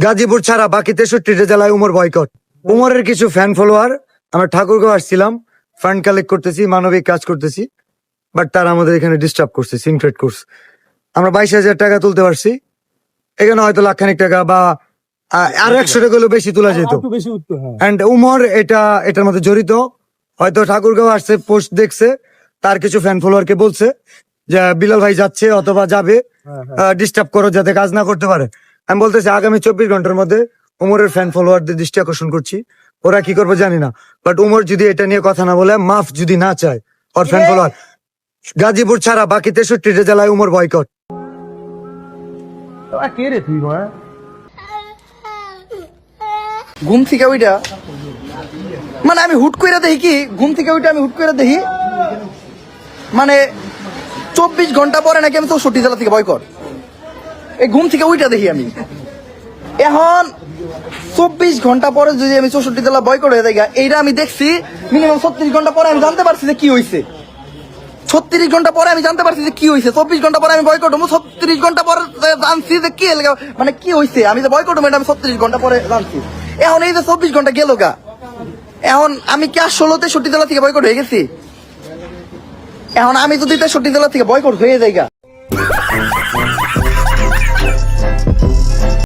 গাজীপুর ছাড়া বাকি 63টা জেলায় উমর বয়কট। উমরের কিছু ফ্যান ফলোয়ার, আমরা ঠাকুরগাঁও আসছিলাম, ফান্ড কালেক্ট করতেছি, মানবিক কাজ করতেছি, বাট তারা আমাদের এখানে ডিস্টার্ব করছে, সিনক্রেট করছে। আমরা 22,000 টাকা তুলতে পারছি, এখানে হয়তো লাখখানিক টাকা বা আর 100 টাকা হলেও বেশি তোলা যেত। এন্ড উমর এটার মধ্যে জড়িত, হয়তো ঠাকুরগাঁও আসছে, পোস্ট দেখছে, তার কিছু ফ্যান ফলোয়ারকে বলছে যে বিলাল ভাই যাচ্ছে অথবা যাবে, ডিস্টার্ব করো যাতে কাজ না করতে পারে। আমি বলতেছি আগামী 24 ঘন্টার মধ্যে উমরের ফ্যান ফলোয়ারদের দৃষ্টি আকর্ষণ করছি, ওরা কি করবে জানি না, বাট উমর যদি এটা নিয়ে কথা না বলে, মাফ যদি না চায় ওর ফ্যান ফলোয়ার, গাজীপুর ছাড়া বাকি 63টা জেলায় উমর বয়কট। কে রে তুই মা? ঘুম থেকে ওইটা মানে আমি হুট করে দেখি কি, ঘুম থেকে ওইটা আমি হুট করে দেখি মানে 24 ঘন্টা পরে নাকি আমি 64 জেলা থেকে বয়কট। এই ঘুম থেকে ওইটা দেখি আমি। এখন 24 ঘন্টা পরে যদি আমি 64 জেলা বয়কট হয়ে যাই, এইটা আমি দেখছি মিনিমাম 36 ঘন্টা পরে আমি জানতে পারছি যে কি হয়েছে। 36 ঘন্টা পরে আমি জানতে পারছি যে কি হয়েছে। 24 ঘন্টা পরে আমি বয়কট হবো, 36 ঘন্টা পরে জানছি যে কি মানে কি হয়েছে। আমি যে বয়কট হবো এটা আমি 36 ঘন্টা পরে জানছি। এখন এই যে 24 ঘন্টা গেল গা, এখন আমি কি আর 16-63 জেলা থেকে বয়কট হয়ে গেছি? এখন আমি যদি 63 জেলা থেকে বয়কট হয়ে যাই গা,